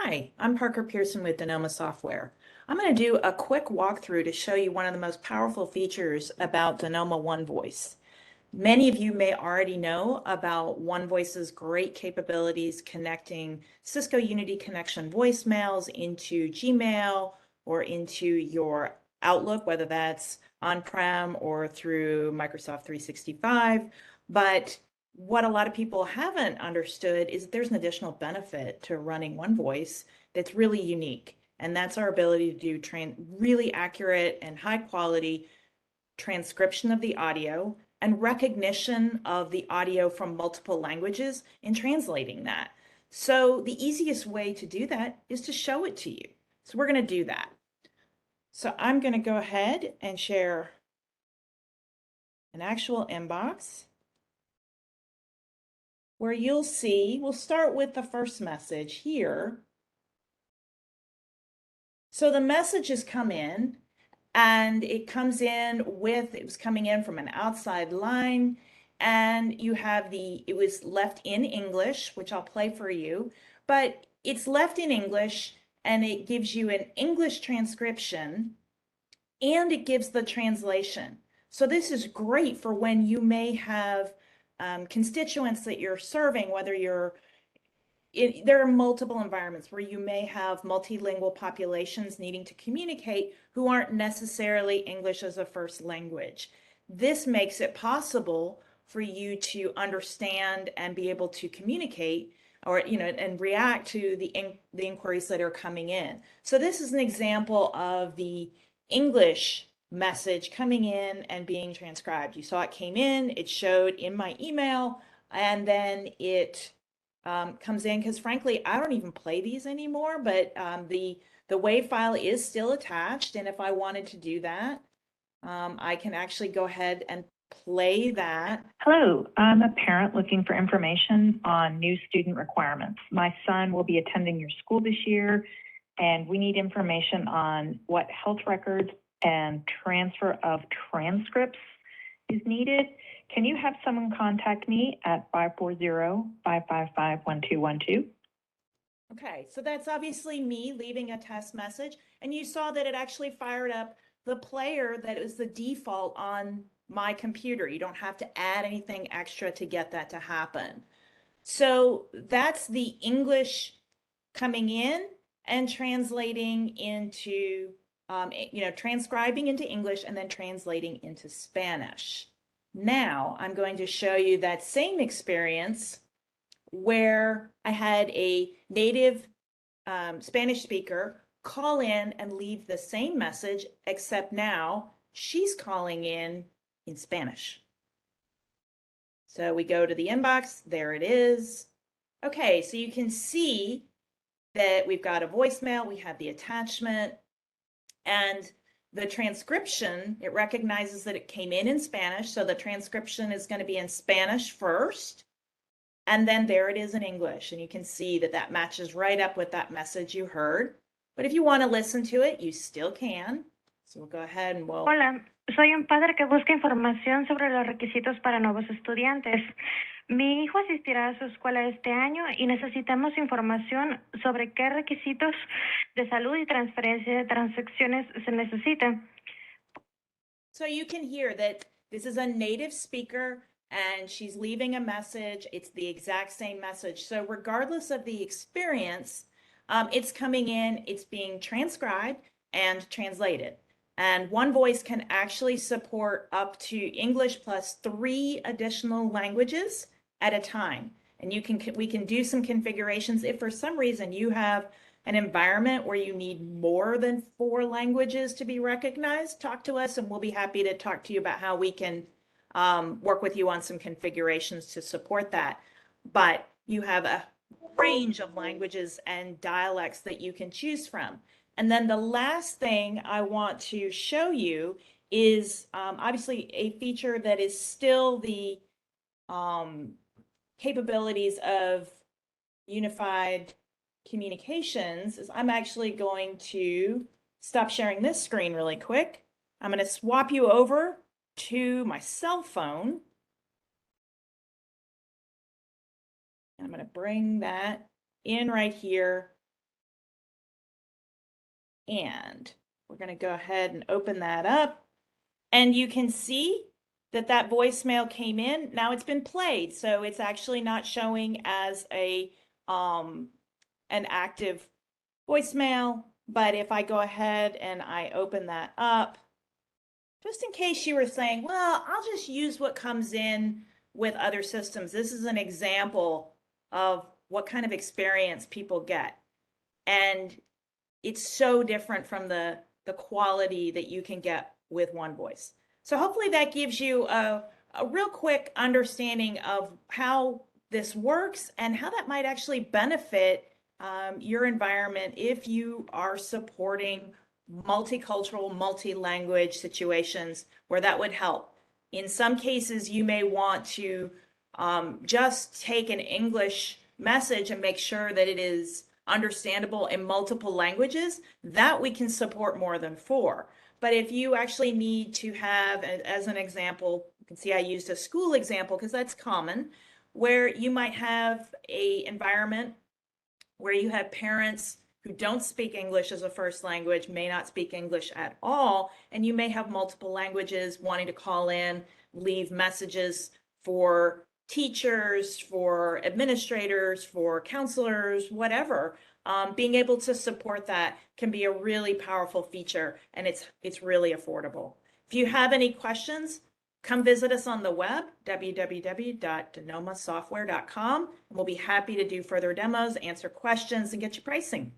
Hi, I'm Parker Pearson with Denoma Software. I'm going to do a quick walkthrough to show you one of the most powerful features about Denoma OneVoice. Many of you may already know about OneVoice's great capabilities connecting Cisco Unity Connection voicemails into Gmail or into your Outlook, whether that's on-prem or through Microsoft 365. But what a lot of people haven't understood is that there's an additional benefit to running OneVoice that's really unique. And that's our ability to do really accurate and high quality transcription of the audio and recognition of the audio from multiple languages and translating that. So the easiest way to do that is to show it to you. So we're going to do that. So I'm going to go ahead and share an actual inbox where you'll see, we'll start with the first message here. So the message has come in and it comes in with, it was coming in from an outside line, and you have it was left in English, which I'll play for you, but it's left in English and it gives you an English transcription and it gives the translation. So this is great for when you may have constituents that you're serving, whether there are multiple environments where you may have multilingual populations needing to communicate who aren't necessarily English as a first language. This makes it possible for you to understand and be able to communicate or, and react to the inquiries that are coming in. So this is an example of the English message coming in and being transcribed. You saw it came in, it showed in my email, and then it comes in, because frankly, I don't even play these anymore, but the WAV file is still attached. And if I wanted to do that, I can actually go ahead and play that. Hello, I'm a parent looking for information on new student requirements. My son will be attending your school this year, and we need information on what health records and transfer of transcripts is needed. Can you have someone contact me at 540-555-1212? Okay, so that's obviously me leaving a test message, and you saw that it actually fired up the player that is the default on my computer. You don't have to add anything extra to get that to happen. So that's the English coming in and translating into, transcribing into English and then translating into Spanish. Now I'm going to show you that same experience where I had a native Spanish speaker call in and leave the same message, except now she's calling in Spanish. So we go to the inbox, there it is. Okay, so you can see that we've got a voicemail, we have the attachment, and the transcription, it recognizes that it came in Spanish, so the transcription is going to be in Spanish first, and then there it is in English, and you can see that that matches right up with that message you heard. But if you want to listen to it, you still can. So we'll go ahead and we'll... Hola, soy un padre que busca información sobre los requisitos para nuevos estudiantes. Mi hijo asistirá a su escuela este año y necesitamos información sobre qué requisitos de salud y transferencia de transacciones se necesitan. So you can hear that this is a native speaker and she's leaving a message. It's the exact same message. So regardless of the experience, it's coming in, it's being transcribed and translated. And OneVoice can actually support up to English plus 3 additional languages at a time. And we can do some configurations. If for some reason you have an environment where you need more than 4 languages to be recognized, talk to us and we'll be happy to talk to you about how we can work with you on some configurations to support that. But you have a range of languages and dialects that you can choose from. And then the last thing I want to show you is obviously a feature that is still the capabilities of unified communications. Is I'm actually going to stop sharing this screen really quick. I'm going to swap you over to my cell phone. I'm going to bring that in right here. And we're going to go ahead and open that up. And you can see that that voicemail came in. Now it's been played, so it's actually not showing as a an active voicemail. But if I go ahead and I open that up, just in case you were saying, well, I'll just use what comes in with other systems. This is an example of what kind of experience people get. And it's so different from the quality that you can get with OneVoice. So hopefully that gives you a real quick understanding of how this works and how that might actually benefit your environment if you are supporting multicultural, multi-language situations where that would help. In some cases, you may want to just take an English message and make sure that it is understandable in multiple languages. That we can support more than 4. But if you actually need to have, as an example, you can see I used a school example because that's common, where you might have a environment where you have parents who don't speak English as a first language, may not speak English at all, and you may have multiple languages wanting to call in, leave messages for teachers, for administrators, for counselors, whatever. Being able to support that can be a really powerful feature, and it's really affordable. If you have any questions, come visit us on the web, www.denomasoftware.com, and we'll be happy to do further demos, answer questions, and get you pricing.